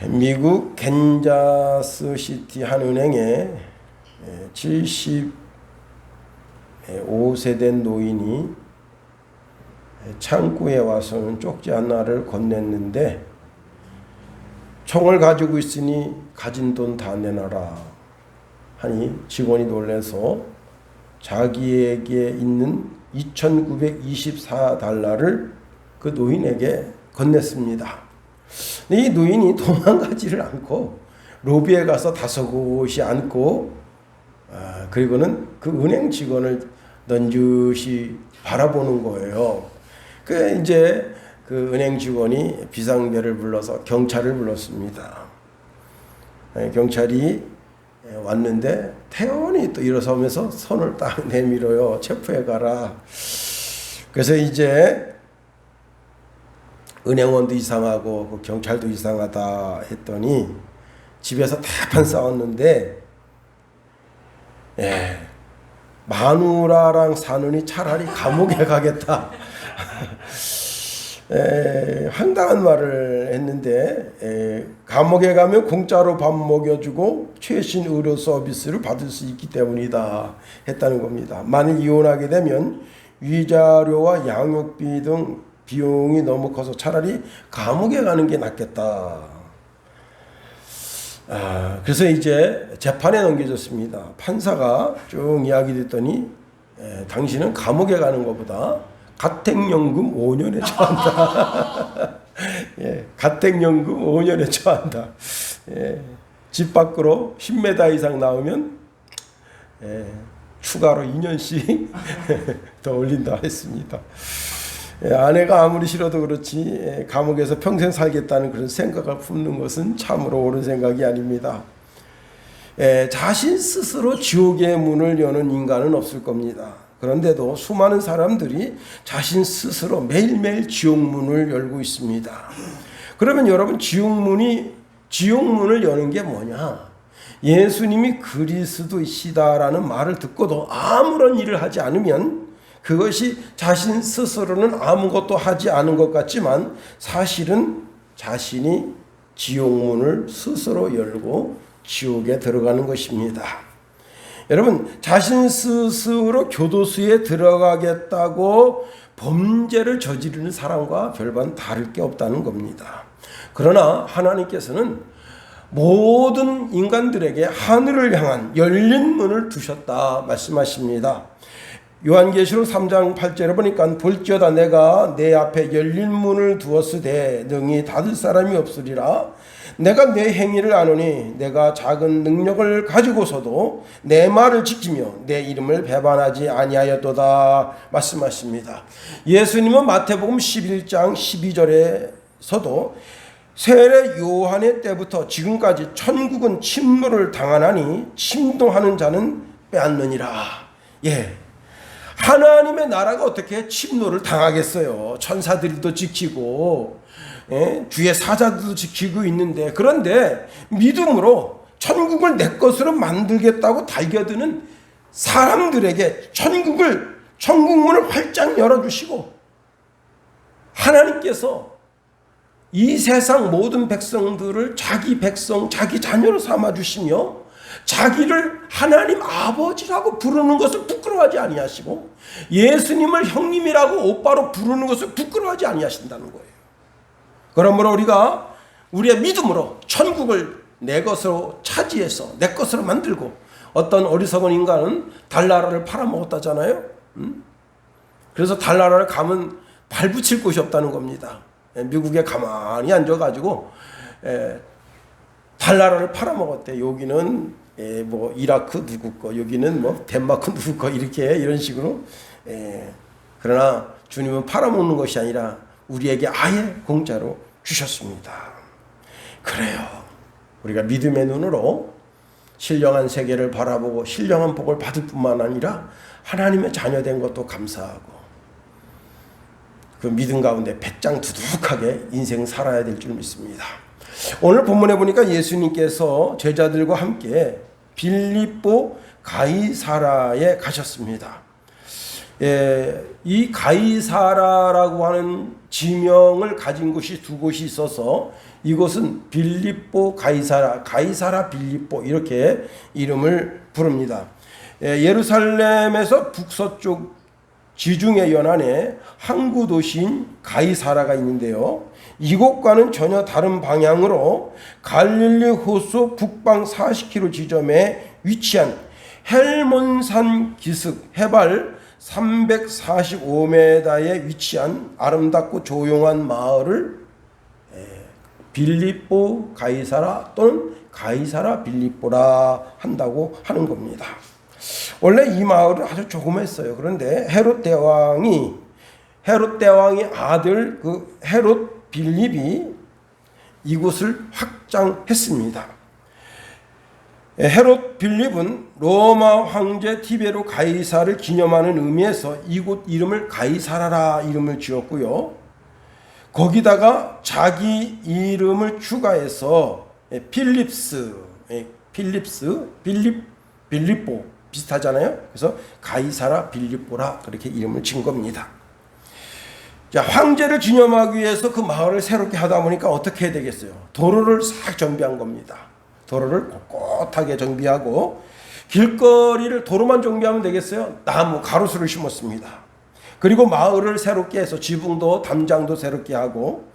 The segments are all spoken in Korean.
미국 캔자스시티 한 은행에 75세 된 노인이 창구에 와서는 쪽지 하나를 건넸는데, 총을 가지고 있으니 가진 돈 다 내놔라 하니 직원이 놀라서 자기에게 있는 $2,924를 그 노인에게 건넸습니다. 이 노인이 도망가지를 않고 로비에 가서 다소곳이 앉고, 그리고는 그 은행 직원을 넌지시 바라보는 거예요. 이제 그 은행 직원이 비상벨을 불러서 경찰을 불렀습니다. 경찰이 왔는데 태연히 또 일어서면서 손을 딱 내밀어요. 체포해 가라. 그래서 이제 은행원도 이상하고 그 경찰도 이상하다 했더니 집에서 대판 싸웠는데, 마누라랑 사느니 차라리 감옥에 가겠다. 황당한 말을 했는데, 감옥에 가면 공짜로 밥 먹여주고 최신 의료 서비스를 받을 수 있기 때문이다 했다는 겁니다. 만일 이혼하게 되면 위자료와 양육비 등 비용이 너무 커서 차라리 감옥에 가는 게 낫겠다. 그래서 이제 재판에 넘겨졌습니다. 판사가 쭉 이야기 듣더니, 당신은 감옥에 가는 것보다 가택연금 5년에 처한다. 가택연금 5년에 처한다. 집 밖으로 10m 이상 나오면 추가로 2년씩 더 올린다 했습니다. 아내가 아무리 싫어도 그렇지 감옥에서 평생 살겠다는 그런 생각을 품는 것은 참으로 옳은 생각이 아닙니다. 자신 스스로 지옥의 문을 여는 인간은 없을 겁니다. 그런데도 수많은 사람들이 자신 스스로 매일매일 지옥문을 열고 있습니다. 그러면 여러분, 지옥문을 여는 게 뭐냐? 예수님이 그리스도이시다라는 말을 듣고도 아무런 일을 하지 않으면 그것이 자신 스스로는 아무것도 하지 않은 것 같지만 사실은 자신이 지옥문을 스스로 열고 지옥에 들어가는 것입니다. 여러분, 자신 스스로 교도소에 들어가겠다고 범죄를 저지르는 사람과 별반 다를 게 없다는 겁니다. 그러나 하나님께서는 모든 인간들에게 하늘을 향한 열린 문을 두셨다 말씀하십니다. 요한계시록 3장 8절에 보니까 볼지어다 내가 내 앞에 열린 문을 두었으되 능히 닫을 사람이 없으리라. 내가 내 행위를 아노니 내가 작은 능력을 가지고서도 내 말을 지키며 내 이름을 배반하지 아니하였도다 말씀하십니다. 예수님은 마태복음 11장 12절에서도 세례 요한의 때부터 지금까지 천국은 침노를 당하나니 침노하는 자는 빼앗느니라. 하나님의 나라가 어떻게 침노를 당하겠어요? 천사들도 지키고 주의 사자들도 지키고 있는데, 그런데 믿음으로 천국을 내 것으로 만들겠다고 달겨드는 사람들에게 천국문을 활짝 열어주시고, 하나님께서 이 세상 모든 백성들을 자기 백성, 자기 자녀로 삼아주시며 자기를 하나님 아버지라고 부르는 것을 부끄러워하지 아니하시고 예수님을 형님이라고 오빠로 부르는 것을 부끄러워하지 아니하신다는 거예요. 그러므로 우리가 우리의 믿음으로 천국을 내 것으로 차지해서 내 것으로 만들고, 어떤 어리석은 인간은 달나라를 팔아먹었다잖아요. 그래서 달나라를 가면 발붙일 곳이 없다는 겁니다. 미국에 가만히 앉아가지고 달나라를 팔아먹었대. 여기는 뭐 이라크 누구 거, 여기는 뭐 덴마크 누구 거, 이런 식으로. 그러나 주님은 팔아먹는 것이 아니라 우리에게 아예 공짜로 주셨습니다. 그래요. 우리가 믿음의 눈으로 신령한 세계를 바라보고 신령한 복을 받을 뿐만 아니라 하나님의 자녀된 것도 감사하고, 그 믿음 가운데 배짱 두둑하게 인생 살아야 될 줄 믿습니다. 오늘 본문에 보니까 예수님께서 제자들과 함께 빌립보 가이사라에 가셨습니다. 이 가이사라라고 하는 지명을 가진 곳이 두 곳이 있어서 이곳은 빌립보 가이사라, 가이사라 빌립보 이렇게 이름을 부릅니다. 예루살렘에서 북서쪽 지중해 연안에 항구 도시인 가이사라가 있는데요. 이곳과는 전혀 다른 방향으로 갈릴리 호수 북방 40km 지점에 위치한 헬몬산 기슭 해발 345m에 위치한 아름답고 조용한 마을을 빌립보 가이사라 또는 가이사라 빌립보라 한다고 하는 겁니다. 원래 이 마을은 아주 조그맸어요. 그런데 헤롯 대왕이 아들 그 헤롯 빌립이 이곳을 확장했습니다. 헤롯 빌립은 로마 황제 티베로 가이사를 기념하는 의미에서 이곳 이름을 가이사라라 이름을 지었고요. 거기다가 자기 이름을 추가해서 빌립보 비슷하잖아요. 그래서 가이사라 빌립보라 그렇게 이름을 지은 겁니다. 자, 황제를 기념하기 위해서 그 마을을 새롭게 하다 보니까 어떻게 해야 되겠어요? 도로를 싹 정비한 겁니다. 도로를 꼿꼿하게 정비하고 길거리를 도로만 정비하면 되겠어요? 나무, 가로수를 심었습니다. 그리고 마을을 새롭게 해서 지붕도 담장도 새롭게 하고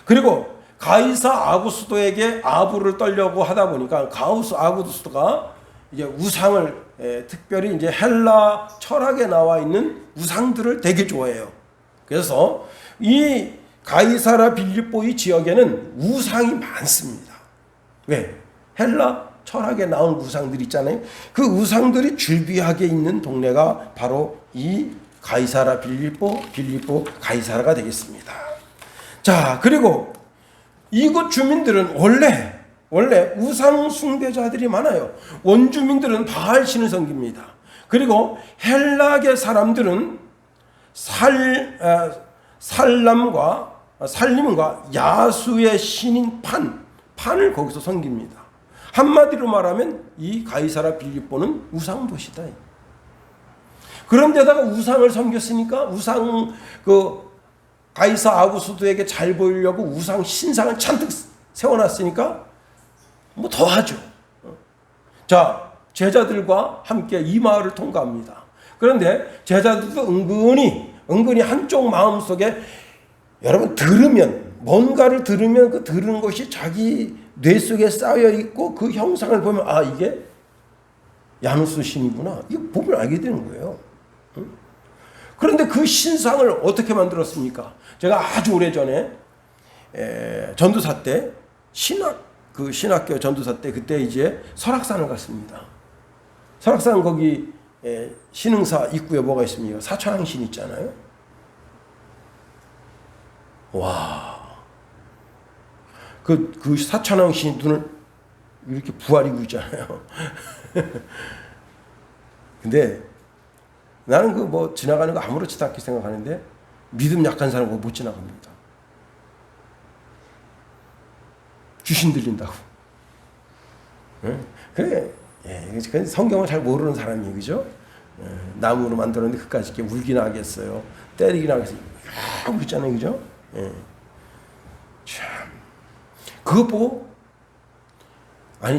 그리고 가이사 아구스도에게 아부를 떨려고 하다 보니까 아구스도가 이제 우상을 특별히 이제 헬라 철학에 나와 있는 우상들을 되게 좋아해요. 그래서 이 가이사라 빌립보 이 지역에는 우상이 많습니다. 왜? 헬라 철학에 나온 우상들 있잖아요. 그 우상들이 줄비하게 있는 동네가 바로 이 가이사라 빌립보 가이사라가 되겠습니다. 자, 그리고 이곳 주민들은 원래 우상 숭배자들이 많아요. 원주민들은 바알 신을 섬깁니다. 그리고 헬라계 사람들은 살림과 야수의 신인 판을 거기서 섬깁니다. 한마디로 말하면 이 가이사라 빌립보는 우상 도시다. 그런데다가 우상을 섬겼으니까 가이사 아구스도에게 잘 보이려고 우상 신상을 잔뜩 세워놨으니까 뭐 더하죠. 자, 제자들과 함께 이 마을을 통과합니다. 그런데 제자들도 은근히 한쪽 마음속에 여러분 뭔가를 들으면 그 들은 것이 자기 뇌 속에 쌓여 있고 그 형상을 보면 이게 야누스 신이구나. 이거 보면 알게 되는 거예요. 그런데 그 신상을 어떻게 만들었습니까? 제가 아주 오래전에 전도사 때 신학교 전도사 때 그때 이제 설악산을 갔습니다. 설악산 거기 신흥사 입구에 뭐가 있습니까? 사천왕신 있잖아요. 와, 그 사천왕신 눈을 이렇게 부아리고 있잖아요. 근데 나는 지나가는 거 아무렇지도 않게 생각하는데 믿음 약한 사람 못 지나갑니다. 귀신 들린다고. 그래, 성경을 잘 모르는 사람이 그죠? 나무로 만들었는데 그까지 이렇게 울긴 하겠어요. 때리긴 하겠어요. 하고 있잖아요, 그죠? 참, 그거 보고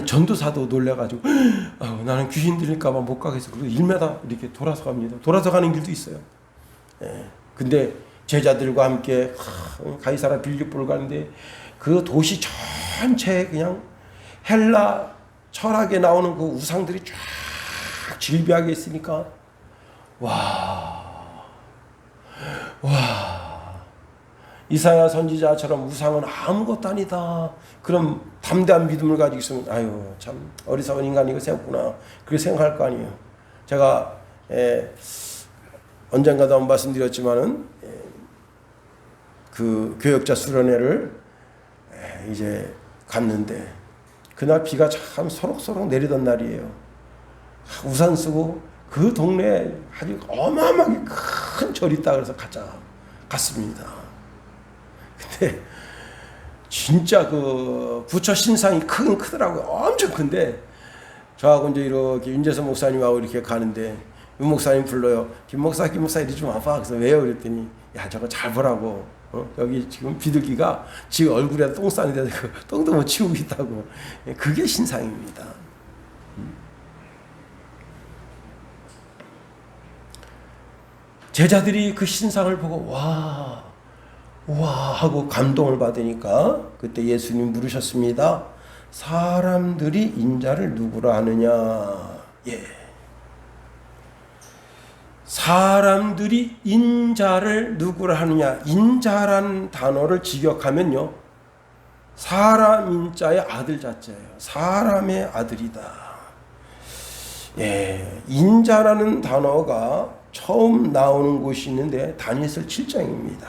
전도사도 놀래가지고 나는 귀신 들릴까봐 못 가겠어. 그리고 1m 이렇게 돌아서 갑니다. 돌아서 가는 길도 있어요. 근데 제자들과 함께 가이사라 빌립보를 가는데 그 도시 전체에 그냥 헬라 철학에 나오는 그 우상들이 쫙 질비하게 있으니까 이사야 선지자처럼 우상은 아무것도 아니다. 그럼 담대한 믿음을 가지고 있으면 참 어리석은 인간이 생겼구나. 그렇게 생각할 거 아니에요. 제가 언젠가도 한번 말씀드렸지만은 그 교역자 수련회를 이제 갔는데 그날 비가 참 소록소록 내리던 날이에요. 우산 쓰고 그 동네에 아주 어마어마하게 큰 절이 있다 그래서 갔습니다. 근데 진짜 그 부처 신상이 크더라고요. 엄청 큰데 저하고 이제 이렇게 윤재선 목사님하고 이렇게 가는데 윤 목사님 불러요. 김 목사 이리 좀 와봐. 그래서 왜요? 그랬더니 야 저거 잘 보라고. 여기 지금 비둘기가 지 얼굴에 똥 싸는데 그 똥도 못 치우고 있다고. 그게 신상입니다. 제자들이 그 신상을 보고 와 하고 감동을 받으니까 그때 예수님 물으셨습니다. 사람들이 인자를 누구라 하느냐? 예. 사람들이 인자를 누구라 하느냐? 인자라는 단어를 직역하면요. 사람 인자의 아들 자체예요. 사람의 아들이다. 예. 인자라는 단어가 처음 나오는 곳이 있는데 다니엘서 7장입니다.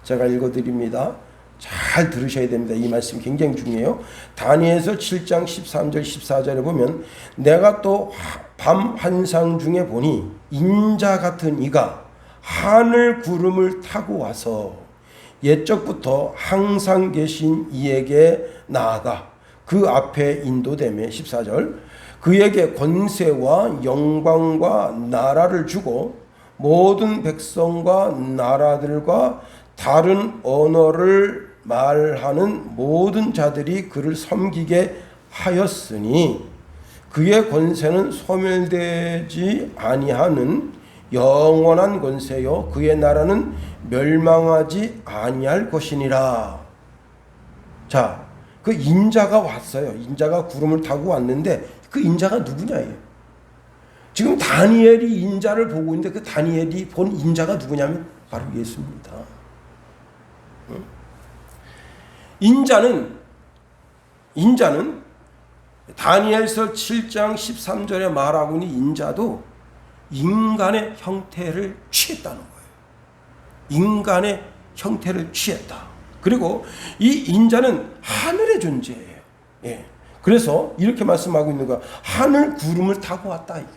제가 읽어드립니다. 잘 들으셔야 됩니다. 이 말씀 굉장히 중요해요. 다니엘서 7장 13절 14절에 보면 내가 또 밤 환상 중에 보니 인자 같은 이가 하늘 구름을 타고 와서 옛적부터 항상 계신 이에게 나아가 그 앞에 인도되며 14절 그에게 권세와 영광과 나라를 주고 모든 백성과 나라들과 다른 언어를 말하는 모든 자들이 그를 섬기게 하였으니 그의 권세는 소멸되지 아니하는 영원한 권세요 그의 나라는 멸망하지 아니할 것이니라. 자, 그 인자가 왔어요. 인자가 구름을 타고 왔는데 그 인자가 누구냐예요. 지금 다니엘이 인자를 보고 있는데 그 다니엘이 본 인자가 누구냐면 바로 예수입니다. 인자는 다니엘서 7장 13절에 말하고 있는 인자도 인간의 형태를 취했다는 거예요. 인간의 형태를 취했다. 그리고 이 인자는 하늘의 존재예요. 예. 그래서 이렇게 말씀하고 있는 거야. 하늘 구름을 타고 왔다 이게.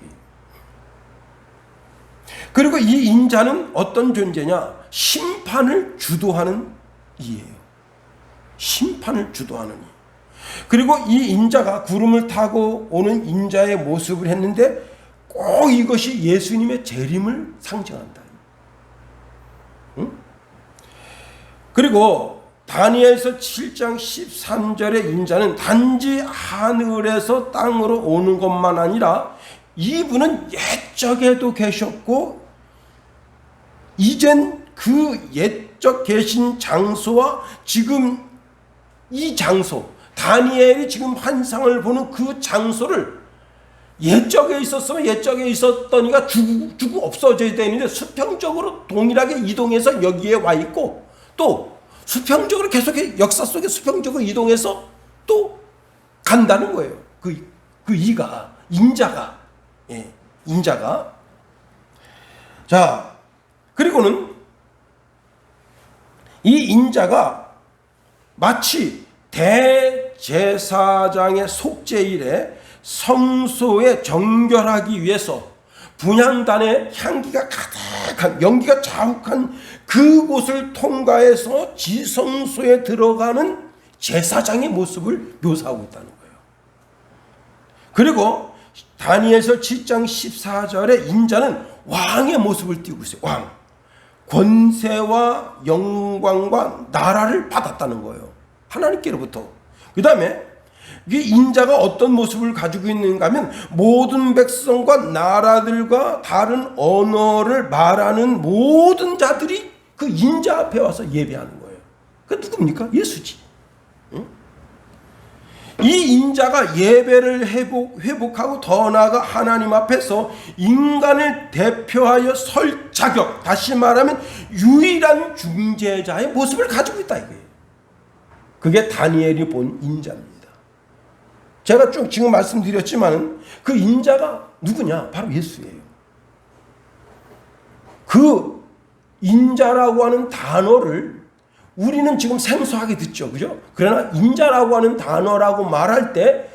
그리고 이 인자는 어떤 존재냐? 심판을 주도하는 이예요. 심판을 주도하는 이. 그리고 이 인자가 구름을 타고 오는 인자의 모습을 했는데 꼭 이것이 예수님의 재림을 상징한다. 응? 그리고 다니엘서 7장 13절의 인자는 단지 하늘에서 땅으로 오는 것만 아니라 이분은 옛적에도 계셨고 이젠 그 옛적 계신 장소와 지금 이 장소 다니엘이 지금 환상을 보는 그 장소를 옛적에 있었으면 옛적에 있었던 이가 죽고 없어져야 되는데 수평적으로 동일하게 이동해서 여기에 와 있고 또 수평적으로 계속 역사 속에 수평적으로 이동해서 또 간다는 거예요. 그 이가 인자가 예, 인자가 자 그리고는 이 인자가 마치 대제사장의 속죄일에 성소에 정결하기 위해서 분향단의 향기가 가득한 연기가 자욱한 그곳을 통과해서 지성소에 들어가는 제사장의 모습을 묘사하고 있다는 거예요. 그리고 다니엘서 7장 14절에 인자는 왕의 모습을 띄우고 있어요. 왕. 권세와 영광과 나라를 받았다는 거예요. 하나님께로부터. 그 다음에 이 인자가 어떤 모습을 가지고 있는가 하면 모든 백성과 나라들과 다른 언어를 말하는 모든 자들이 그 인자 앞에 와서 예배하는 거예요. 그 누굽니까? 예수지. 응? 이 인자가 예배를 회복하고 더 나아가 하나님 앞에서 인간을 대표하여 설 자격, 다시 말하면 유일한 중재자의 모습을 가지고 있다 이거예요. 그게 다니엘이 본 인자입니다. 제가 쭉 지금 말씀드렸지만 그 인자가 누구냐? 바로 예수예요. 그 인자라고 하는 단어를 우리는 지금 생소하게 듣죠. 그죠? 그러나 인자라고 하는 단어라고 말할 때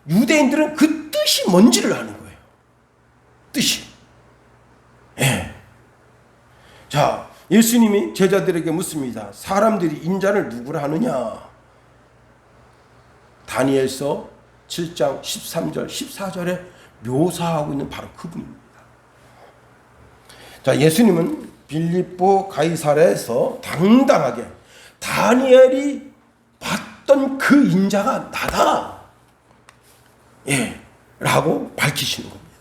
유대인들은 그 뜻이 뭔지를 아는 거예요. 뜻이. 예. 자, 예수님이 제자들에게 묻습니다. 사람들이 인자를 누구라 하느냐? 다니엘서 7장 13절 14절에 묘사하고 있는 바로 그분입니다. 자, 예수님은 빌립보 가이사랴에서 당당하게 다니엘이 봤던 그 인자가 나다, 예, 라고 밝히시는 겁니다.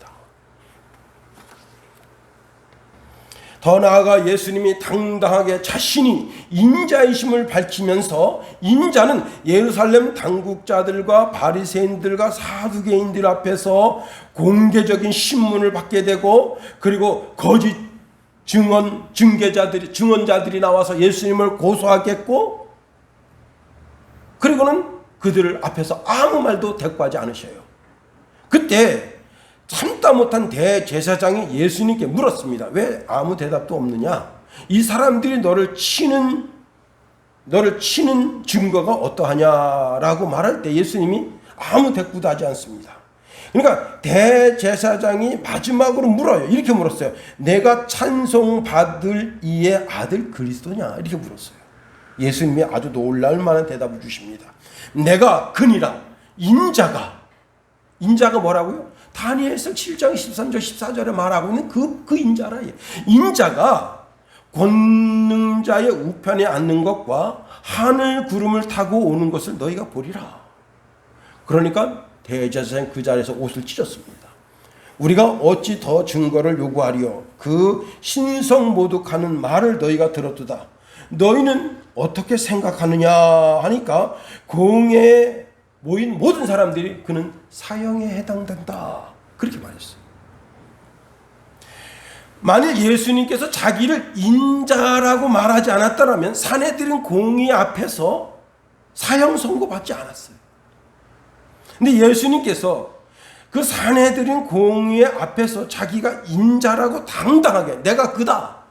더 나아가 예수님이 당당하게 자신이 인자이심을 밝히면서, 인자는 예루살렘 당국자들과 바리새인들과 사두개인들 앞에서 공개적인 신문을 받게 되고, 그리고 거짓 증언자들이 나와서 예수님을 고소하겠고, 그리고는 그들을 앞에서 아무 말도 대꾸하지 않으셔요. 그때 참다 못한 대제사장이 예수님께 물었습니다. 왜 아무 대답도 없느냐? 이 사람들이 너를 치는 증거가 어떠하냐라고 말할 때 예수님이 아무 대꾸도 하지 않습니다. 그러니까 대제사장이 마지막으로 물어요. 이렇게 물었어요. 내가 찬송받을 이의 아들 그리스도냐? 이렇게 물었어요. 예수님이 아주 놀랄 만한 대답을 주십니다. 내가 그니라, 인자가 뭐라고요? 다니엘서 7장 13절 14절에 말하고 있는 그 인자라. 인자가 권능자의 우편에 앉는 것과 하늘 구름을 타고 오는 것을 너희가 보리라. 그러니까 대제사장이 그 자리에서 옷을 찢었습니다. 우리가 어찌 더 증거를 요구하리요? 그 신성모독하는 말을 너희가 들었도다. 너희는 어떻게 생각하느냐 하니까 공회에 모인 모든 사람들이 그는 사형에 해당된다, 그렇게 말했어요. 만일 예수님께서 자기를 인자라고 말하지 않았더라면 사내들은 공의 앞에서 사형 선고받지 않았어요. 근데 예수님께서 그 사내들은 공의 앞에서 자기가 인자라고 당당하게 내가 그다,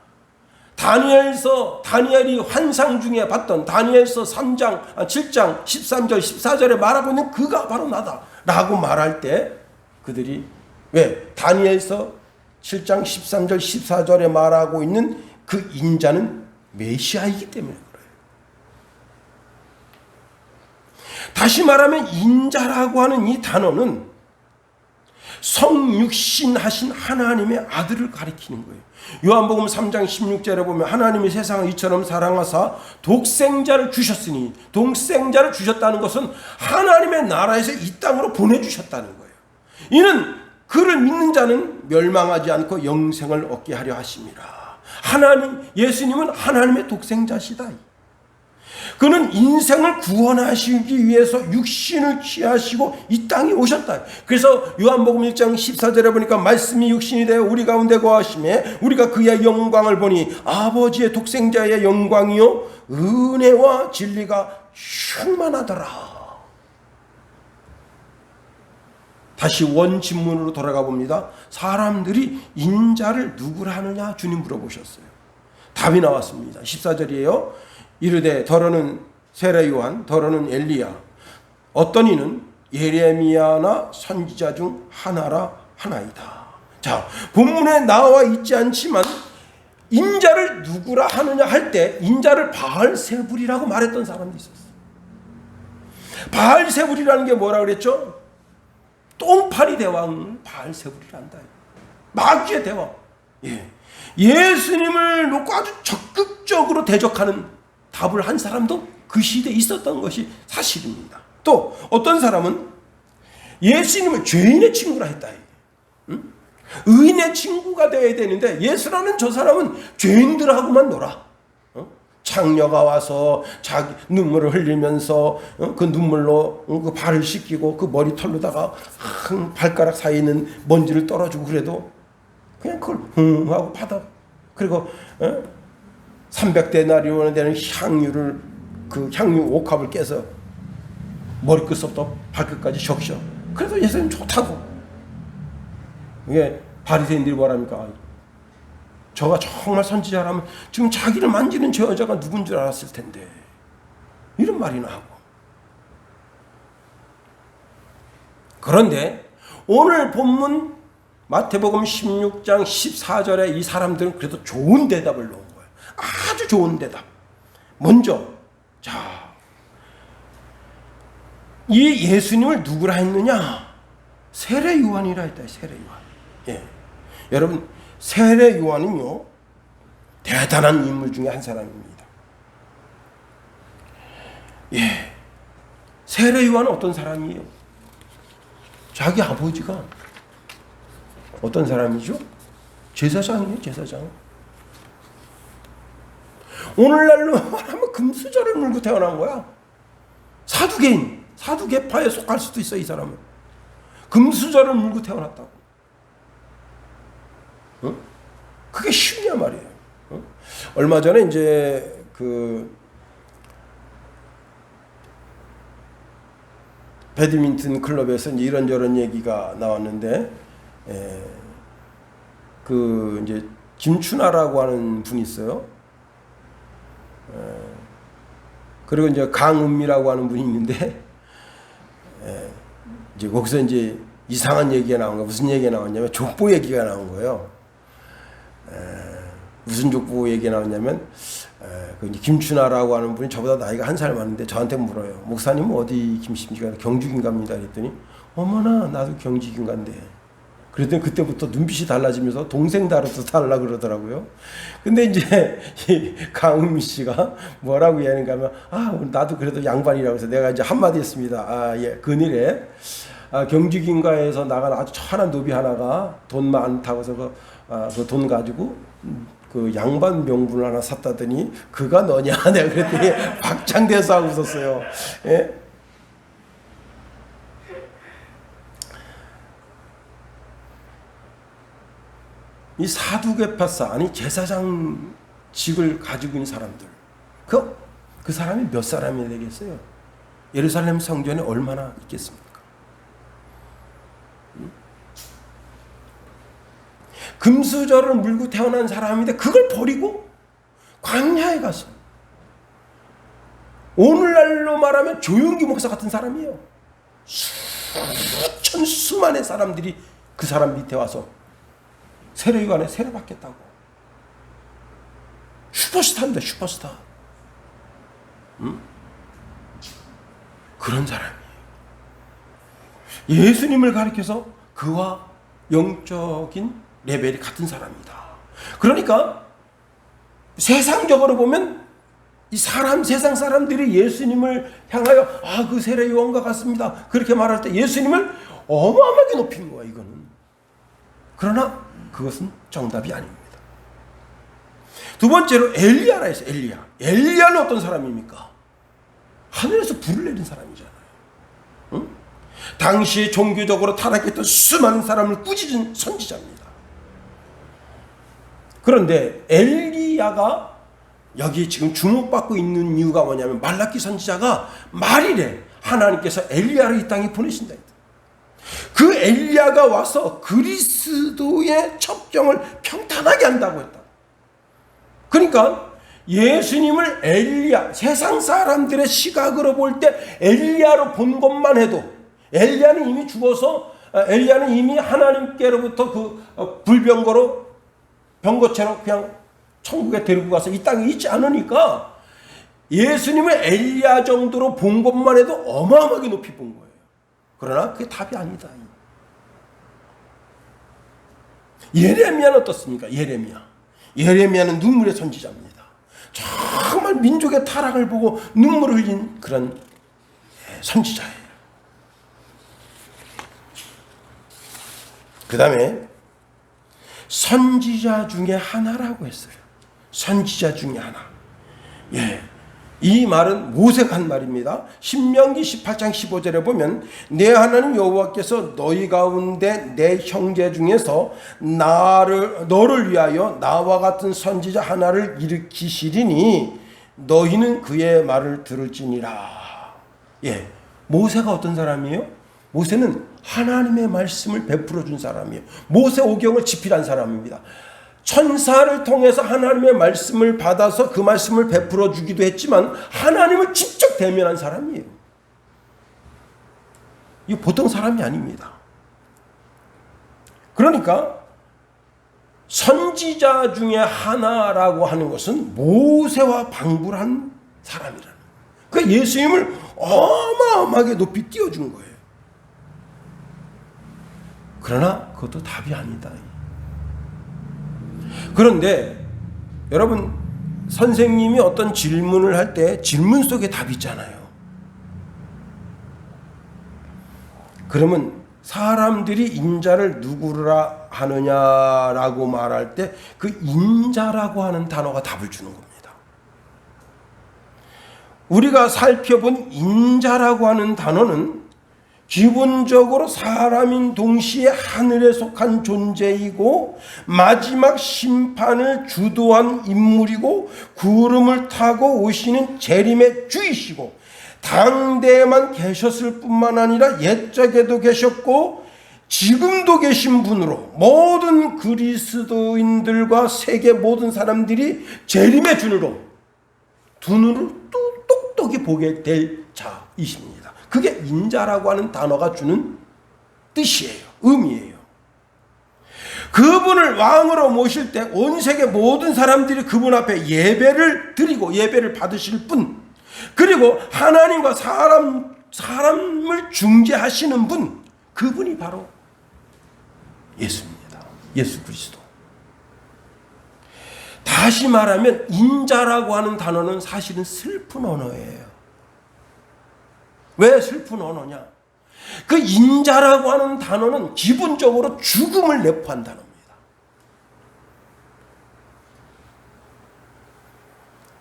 다니엘이 환상 중에 봤던 다니엘서 3장, 7장 13절 14절에 말하고 있는 그가 바로 나다 라고 말할 때, 그들이 왜 다니엘서 7장 13절 14절에 말하고 있는 그 인자는 메시아이기 때문에 그래요. 다시 말하면 인자라고 하는 이 단어는 성육신하신 하나님의 아들을 가리키는 거예요. 요한복음 3장 16절에 보면 하나님이 세상을 이처럼 사랑하사 독생자를 주셨으니, 독생자를 주셨다는 것은 하나님의 나라에서 이 땅으로 보내주셨다는 거예요. 이는 그를 믿는 자는 멸망하지 않고 영생을 얻게 하려 하심이라. 예수님은 하나님의 독생자시다. 그는 인생을 구원하시기 위해서 육신을 취하시고 이 땅에 오셨다. 그래서 요한복음 1장 14절에 보니까 말씀이 육신이 되어 우리 가운데 거하심에 우리가 그의 영광을 보니 아버지의 독생자의 영광이요 은혜와 진리가 충만하더라. 다시 원진문으로 돌아가 봅니다. 사람들이 인자를 누구라 하느냐 주님 물어보셨어요. 답이 나왔습니다. 14절이에요. 이르되 더러는 세례 요한, 더러는 엘리야, 어떤 이는 예레미야나 선지자 중 하나이다. 자, 본문에 나와 있지 않지만 인자를 누구라 하느냐 할 때 인자를 바알세불이라고 말했던 사람도 있었어요. 바알세불이라는 게 뭐라 그랬죠? 똥파리 대왕을 바알세불이란다. 마귀의 대왕. 예수님을 놓고 아주 적극적으로 대적하는 답을 한 사람도 그 시대에 있었던 것이 사실입니다. 또 어떤 사람은 예수님을 죄인의 친구라 했다. 의인의 친구가 되어야 되는데 예수라는 저 사람은 죄인들하고만 놀아. 창녀가 와서 자기 눈물을 흘리면서 그 눈물로 그 발을 씻기고 그 머리털로다가 발가락 사이에 있는 먼지를 떨어주고 그래도 그냥 그걸 하고 받아. 그리고 300데나리온에 되는 향유를, 그 향유 옥합을 깨서 머리끝부터 발끝까지 적셔. 그래서 예수님 좋다고. 이게 바리새인들이 뭐랍니까? 저가 정말 선지자라면 지금 자기를 만지는 저 여자가 누군 줄 알았을 텐데, 이런 말이나 하고. 그런데 오늘 본문 마태복음 16장 14절에 이 사람들은 그래도 좋은 대답을 놓은 거예요. 아주 좋은 대답. 먼저, 자, 이 예수님을 누구라 했느냐? 세례 요한이라 했다. 세례 요한. 예. 여러분, 세례 요한은요, 대단한 인물 중에 한 사람입니다. 예, 세례 요한은 어떤 사람이에요? 자기 아버지가 어떤 사람이죠? 제사장이에요, 제사장. 오늘날로 말하면 금수저를 물고 태어난 거야. 사두개인, 사두개파에 속할 수도 있어, 이 사람은. 금수저를 물고 태어났다고. 어? 그게 쉽냐 말이에요. 어? 얼마 전에 이제 배드민턴 클럽에서 이제 이런저런 얘기가 나왔는데, 이제 김춘하라고 하는 분이 있어요. 그리고 이제 강은미라고 하는 분이 있는데, 이제 거기서 이제 이상한 얘기가 나온 거예요. 무슨 얘기가 나왔냐면 족보 얘기가 나온 거예요. 무슨 족보 얘기가 나왔냐면, 이제 김춘하라고 하는 분이 저보다 나이가 한 살 많은데 저한테 물어요. 목사님 어디 김씨입니까? 경주긴갑니다. 그랬더니 어머나 나도 경주긴간데. 그랬더니 그때부터 눈빛이 달라지면서 동생 다루도 달라 그러더라고요. 근데 이제 이 강은미 씨가 뭐라고 이야기하는가 하면, 나도 그래도 양반이라고 해서 내가 이제 한마디 했습니다. 예, 근일에 경주긴가에서 나간 아주 천한 노비 하나가 돈 많다고 해서 그 돈 가지고 그 양반 명분을 하나 샀다더니 그가 너냐? 내가 그랬더니 박장대소 하고 웃었어요. 예? 이 사두개파사, 아니 제사장직을 가지고 있는 사람들, 그 사람이 몇 사람이 되겠어요? 예루살렘 성전에 얼마나 있겠습니까? 금수저를 물고 태어난 사람인데 그걸 버리고 광야에 가서, 오늘날로 말하면 조용기 목사 같은 사람이에요. 수많은 사람들이 그 사람 밑에 와서 세례요한에 세례받겠다고. 슈퍼스타입니다, 슈퍼스타. 그런 사람이에요. 예수님을 가리켜서 그와 영적인 레벨이 같은 사람이다. 그러니까 세상적으로 보면 이 세상 사람들이 예수님을 향하여 그 세례 요한과 같습니다, 그렇게 말할 때 예수님을 어마어마하게 높이는 거야, 이거는. 그러나 그것은 정답이 아닙니다. 두 번째로 엘리야라 했어요. 엘리야는 어떤 사람입니까? 하늘에서 불을 내린 사람이잖아요. 응? 당시에 종교적으로 타락했던 수많은 사람을 꾸짖은 선지자입니다. 그런데 엘리야가 여기 지금 주목받고 있는 이유가 뭐냐면, 말라기 선지자가 말이래. 하나님께서 엘리야를 이 땅에 보내신다. 그 엘리야가 와서 그리스도의 첩경을 평탄하게 한다고 했다. 그러니까 예수님을 엘리야, 세상 사람들의 시각으로 볼 때 엘리야로 본 것만 해도, 엘리야는 이미 죽어서, 엘리야는 이미 하나님께로부터 그 불병거로, 병거체로 그냥 천국에 데리고 가서 이 땅에 있지 않으니까 예수님을 엘리야 정도로 본 것만 해도 어마어마하게 높이 본 거예요. 그러나 그게 답이 아니다. 예레미야는 어떻습니까? 예레미야는 눈물의 선지자입니다. 정말 민족의 타락을 보고 눈물을 흘린 그런 선지자예요. 그 다음에 선지자 중에 하나라고 했어요. 선지자 중에 하나. 예. 이 말은 모세가 한 말입니다. 신명기 18장 15절에 보면, 내 하나님 여호와께서 너희 가운데 내 형제 중에서 너를 위하여 나와 같은 선지자 하나를 일으키시리니 너희는 그의 말을 들을지니라. 예, 모세가 어떤 사람이에요? 모세는 하나님의 말씀을 베풀어 준 사람이에요. 모세 오경을 집필한 사람입니다. 천사를 통해서 하나님의 말씀을 받아서 그 말씀을 베풀어 주기도 했지만 하나님을 직접 대면한 사람이에요. 이거 보통 사람이 아닙니다. 그러니까 선지자 중에 하나라고 하는 것은 모세와 방불한 사람이라는 거예요. 그러니까 예수님을 어마어마하게 높이 띄워준 거예요. 그러나 그것도 답이 아니다. 그런데 여러분, 선생님이 어떤 질문을 할 때 질문 속에 답이 있잖아요. 그러면 사람들이 인자를 누구라 하느냐라고 말할 때 그 인자라고 하는 단어가 답을 주는 겁니다. 우리가 살펴본 인자라고 하는 단어는 기본적으로 사람인 동시에 하늘에 속한 존재이고 마지막 심판을 주도한 인물이고 구름을 타고 오시는 재림의 주이시고 당대에만 계셨을 뿐만 아니라 옛적에도 계셨고 지금도 계신 분으로 모든 그리스도인들과 세계 모든 사람들이 재림의 준으로 두 눈을 똑똑히 보게 될 자이십니다. 그게 인자라고 하는 단어가 주는 뜻이에요. 의미예요. 그분을 왕으로 모실 때 온 세계 모든 사람들이 그분 앞에 예배를 드리고 예배를 받으실 분, 그리고 하나님과 사람을 중재하시는 분, 그분이 바로 예수입니다. 예수 그리스도. 다시 말하면 인자라고 하는 단어는 사실은 슬픈 언어예요. 왜 슬픈 언어냐? 그 인자라고 하는 단어는 기본적으로 죽음을 내포한 단어입니다.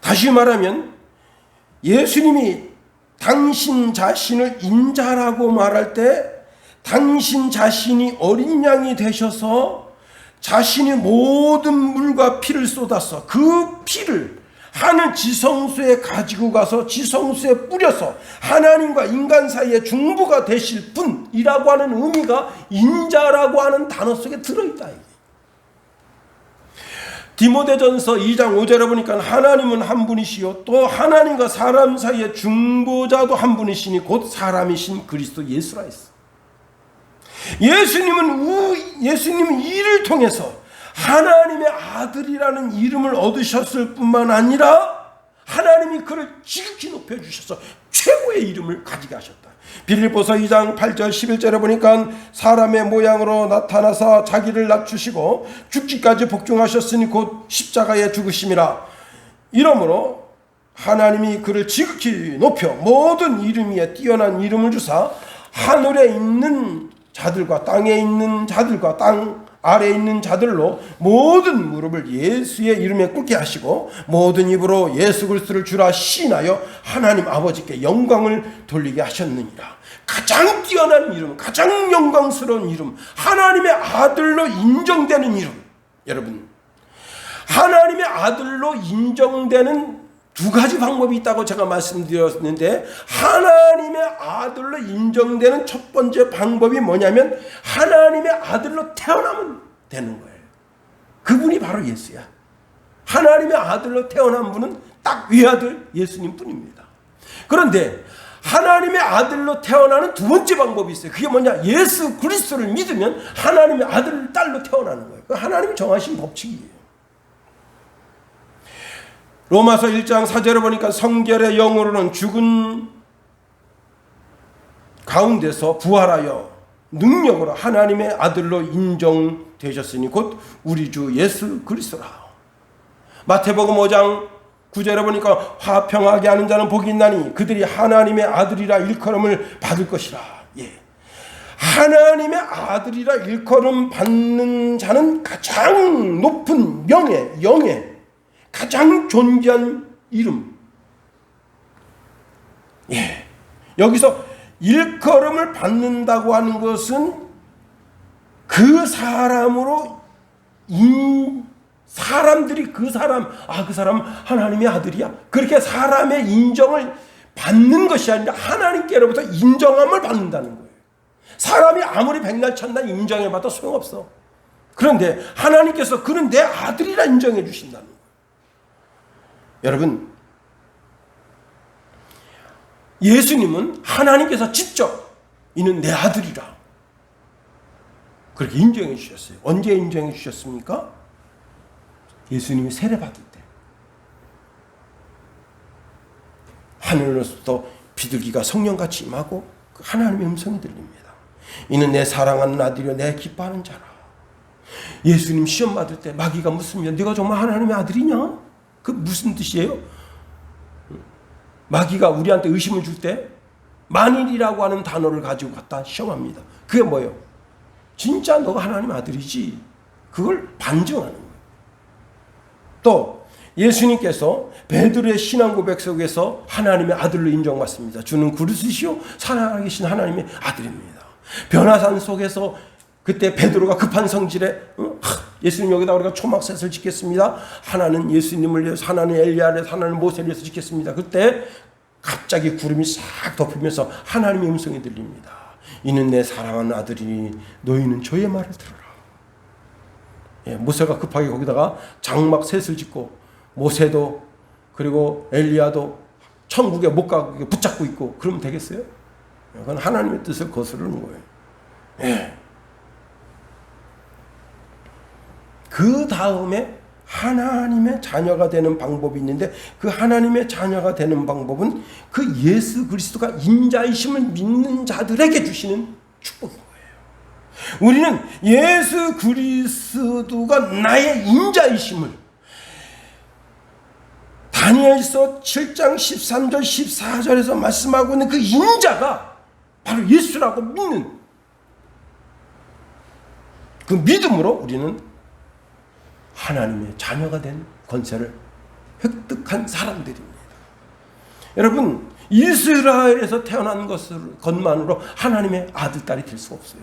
다시 말하면 예수님이 당신 자신을 인자라고 말할 때 당신 자신이 어린 양이 되셔서 자신이 모든 물과 피를 쏟아서 그 피를 하늘 지성소에 가지고 가서 지성소에 뿌려서 하나님과 인간 사이의 중보가 되실 분이라고 하는 의미가 인자라고 하는 단어 속에 들어있다. 디모데전서 2장 5절에 보니까 하나님은 한 분이시요 또 하나님과 사람 사이의 중보자도 한 분이시니 곧 사람이신 그리스도 예수라 했어. 예수님은 이를 통해서 하나님의 아들이라는 이름을 얻으셨을 뿐만 아니라 하나님이 그를 지극히 높여주셔서 최고의 이름을 가지게 하셨다. 빌립보서 2장 8절 11절에 보니까 사람의 모양으로 나타나사 자기를 낮추시고 죽기까지 복종하셨으니 곧 십자가에 죽으심이라. 이러므로 하나님이 그를 지극히 높여 모든 이름 위에 뛰어난 이름을 주사 하늘에 있는 자들과 땅에 있는 자들과 땅 아래에 있는 자들로 모든 무릎을 예수의 이름에 꿇게 하시고 모든 입으로 예수 그리스도를 주라 시인하여 하나님 아버지께 영광을 돌리게 하셨느니라. 가장 뛰어난 이름, 가장 영광스러운 이름, 하나님의 아들로 인정되는 이름. 여러분, 하나님의 아들로 인정되는 두 가지 방법이 있다고 제가 말씀드렸는데, 하나님의 아들로 인정되는 첫 번째 방법이 뭐냐면 하나님의 아들로 태어나면 되는 거예요. 그분이 바로 예수야. 하나님의 아들로 태어난 분은 딱 외아들 예수님 뿐입니다. 그런데 하나님의 아들로 태어나는 두 번째 방법이 있어요. 그게 뭐냐? 예수 그리스도를 믿으면 하나님의 아들, 딸로 태어나는 거예요. 그 하나님이 정하신 법칙이에요. 로마서 1장 4절에 보니까 성결의 영으로는 죽은 가운데서 부활하여 능력으로 하나님의 아들로 인정되셨으니 곧 우리 주 예수 그리스도라. 마태복음 5장 9절에 보니까 화평하게 하는 자는 복이 있나니 그들이 하나님의 아들이라 일컬음을 받을 것이라. 예. 하나님의 아들이라 일컬음 받는 자는 가장 높은 명예, 영예, 가장 존귀한 이름. 예. 여기서 일컬음을 받는다고 하는 것은 그 사람으로 사람들이 그 사람 하나님의 아들이야, 그렇게 사람의 인정을 받는 것이 아니라 하나님께로부터 인정함을 받는다는 거예요. 사람이 아무리 백날 천날 인정해봐도 소용없어. 그런데 하나님께서 그는 내 아들이라 인정해 주신다는 거예요. 여러분, 예수님은 하나님께서 직접 이는 내 아들이라 그렇게 인정해 주셨어요. 언제 인정해 주셨습니까? 예수님이 세례받을 때 하늘로부터 비둘기가 성령같이 임하고 하나님의 음성이 들립니다. 이는 내 사랑하는 아들이요 내 기뻐하는 자라. 예수님 시험 받을 때 마귀가 묻습니다. 네가 정말 하나님의 아들이냐? 그 무슨 뜻이에요? 마귀가 우리한테 의심을 줄 때 만일이라고 하는 단어를 가지고 갖다 시험합니다. 그게 뭐예요? 진짜 너가 하나님 아들이지? 그걸 반증하는 거예요. 또 예수님께서 베드로의 신앙 고백 속에서 하나님의 아들로 인정받습니다. 주는 그리스도시요 살아계신 하나님의 아들입니다. 변화산 속에서 그때 베드로가 급한 성질에 예수님 여기다 우리가 초막셋을 짓겠습니다. 하나는 예수님을 위해서, 하나는 엘리야를 위해서, 하나는 모세를 위해서 짓겠습니다. 그때 갑자기 구름이 싹 덮이면서 하나님의 음성이 들립니다. 이는 내 사랑하는 아들이니 너희는 저의 말을 들어라. 예, 모세가 급하게 거기다가 장막 셋을 짓고 모세도 그리고 엘리야도 천국에 못 가게 붙잡고 있고 그러면 되겠어요? 그건 하나님의 뜻을 거스르는 거예요. 예. 그 다음에 하나님의 자녀가 되는 방법이 있는데 그 하나님의 자녀가 되는 방법은 그 예수 그리스도가 인자이심을 믿는 자들에게 주시는 축복인 거예요. 우리는 예수 그리스도가 나의 인자이심을 다니엘서 7장 13절 14절에서 말씀하고 있는 그 인자가 바로 예수라고 믿는 그 믿음으로 우리는 하나님의 자녀가 된 권세를 획득한 사람들입니다. 여러분, 이스라엘에서 태어난 것만으로 하나님의 아들, 딸이 될 수 없어요.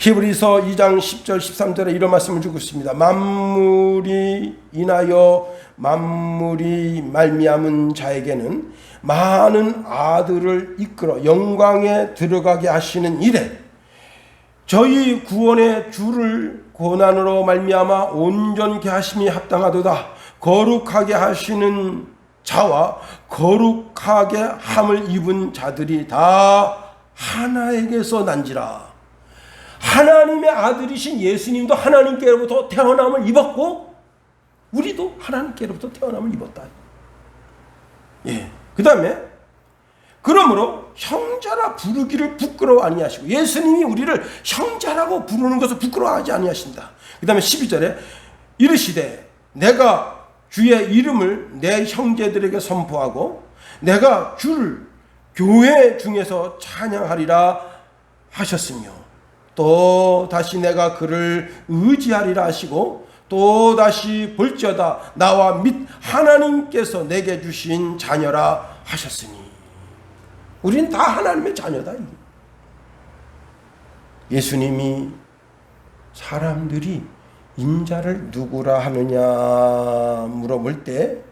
히브리서 2장 10절 13절에 이런 말씀을 주고 있습니다. 만물이 인하여 만물이 말미암은 자에게는 많은 아들을 이끌어 영광에 들어가게 하시는 이래 저희 구원의 주를 고난으로 말미암아 온전케 하심이 합당하도다. 거룩하게 하시는 자와 거룩하게 함을 입은 자들이 다 하나에게서 난지라. 하나님의 아들이신 예수님도 하나님께로부터 태어남을 입었고 우리도 하나님께로부터 태어남을 입었다. 예. 그 다음에 그러므로 형제라 부르기를 부끄러워 아니하시고 예수님이 우리를 형제라고 부르는 것을 부끄러워하지 아니하신다. 그 다음에 12절에 이르시되 내가 주의 이름을 내 형제들에게 선포하고 내가 주를 교회 중에서 찬양하리라 하셨으며 또 다시 내가 그를 의지하리라 하시고 또 다시 볼지어다 나와 및 하나님께서 내게 주신 자녀라 하셨으니 우린 다 하나님의 자녀다. 예수님이 사람들이 인자를 누구라 하느냐 물어볼 때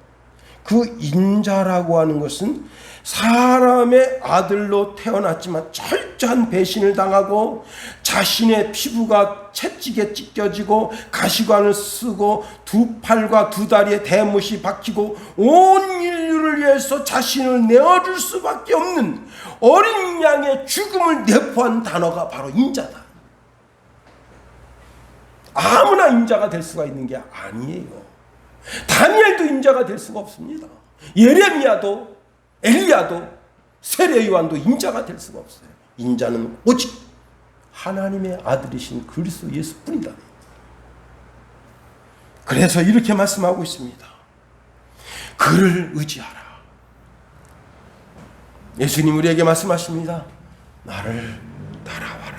그 인자라고 하는 것은 사람의 아들로 태어났지만 철저한 배신을 당하고 자신의 피부가 채찍에 찢겨지고 가시관을 쓰고 두 팔과 두 다리에 대못이 박히고 온 인류를 위해서 자신을 내어줄 수밖에 없는 어린 양의 죽음을 내포한 단어가 바로 인자다. 아무나 인자가 될 수가 있는 게 아니에요. 다니엘도 인자가 될 수가 없습니다. 예레미야도 엘리야도 세례요한도 인자가 될 수가 없어요. 인자는 오직 하나님의 아들이신 그리스도 예수뿐이다. 그래서 이렇게 말씀하고 있습니다. 그를 의지하라. 예수님 우리에게 말씀하십니다. 나를 따라와라.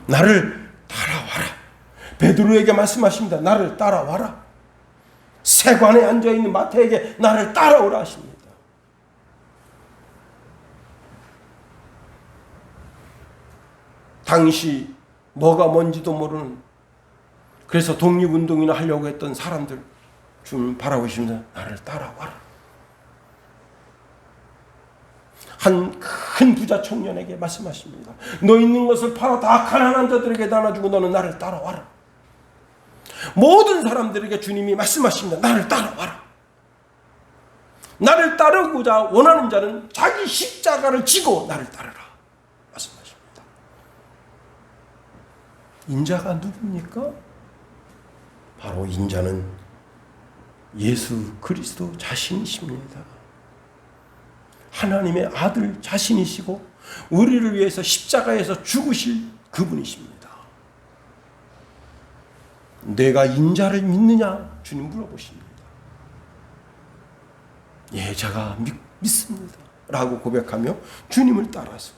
나를 따라와라. 베드로에게 말씀하십니다. 나를 따라와라. 세관에 앉아있는 마태에게 나를 따라오라 하십니다. 당시 뭐가 뭔지도 모르는 그래서 독립운동이나 하려고 했던 사람들 좀 바라보십니다. 나를 따라와라. 한 큰 부자 청년에게 말씀하십니다. 너 있는 것을 팔아 다 가난한 자들에게 나눠주고 너는 나를 따라와라. 모든 사람들에게 주님이 말씀하십니다. 나를 따라와라. 나를 따르고자 원하는 자는 자기 십자가를 지고 나를 따르라 말씀하십니다. 인자가 누굽니까? 바로 인자는 예수 그리스도 자신이십니다. 하나님의 아들 자신이시고 우리를 위해서 십자가에서 죽으실 그분이십니다. 내가 인자를 믿느냐? 주님 물어보십니다. 예, 제가 믿습니다 라고 고백하며 주님을 따라서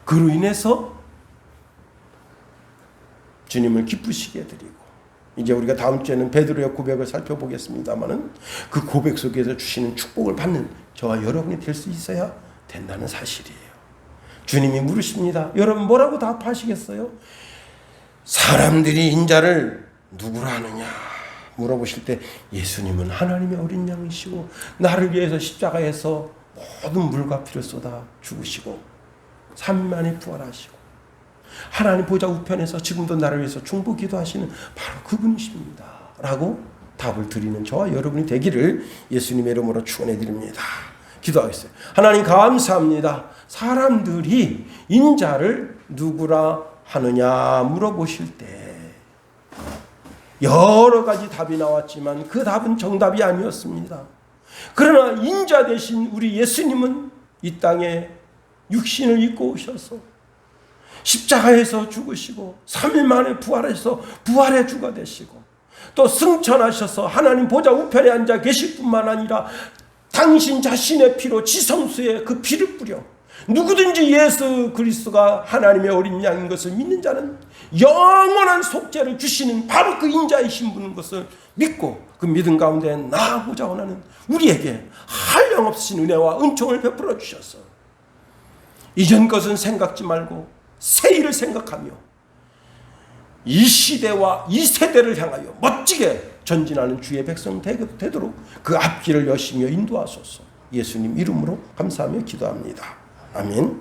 그로 인해서 주님을 기쁘시게 해드리고, 이제 우리가 다음 주에는 베드로의 고백을 살펴보겠습니다마는 그 고백 속에서 주시는 축복을 받는 저와 여러분이 될 수 있어야 된다는 사실이에요. 주님이 물으십니다. 여러분 뭐라고 답하시겠어요? 사람들이 인자를 누구라 하느냐 물어보실 때 예수님은 하나님의 어린 양이시고 나를 위해서 십자가에서 모든 물과 피를 쏟아 죽으시고 3일 만에 부활하시고 하나님 보좌 우편에서 지금도 나를 위해서 중보 기도하시는 바로 그분이십니다 라고 답을 드리는 저와 여러분이 되기를 예수님의 이름으로 축원해 드립니다. 기도하겠어요. 하나님 감사합니다. 사람들이 인자를 누구라 하느냐 물어보실 때 여러 가지 답이 나왔지만 그 답은 정답이 아니었습니다. 그러나 인자 대신 우리 예수님은 이 땅에 육신을 입고 오셔서 십자가에서 죽으시고 3일 만에 부활해서 부활의 주가 되시고 또 승천하셔서 하나님 보좌 우편에 앉아 계실 뿐만 아니라 당신 자신의 피로 지성소에 그 피를 뿌려 누구든지 예수 그리스도가 하나님의 어린 양인 것을 믿는 자는 영원한 속죄를 주시는 바로 그 인자이신 분인 것을 믿고 그 믿음 가운데 나아가고자 원하는 우리에게 한량없으신 은혜와 은총을 베풀어 주셔서 이전 것은 생각지 말고 새 일을 생각하며 이 시대와 이 세대를 향하여 멋지게 전진하는 주의 백성 되도록 그 앞길을 여시며 인도하소서. 예수님 이름으로 감사하며 기도합니다. 아멘.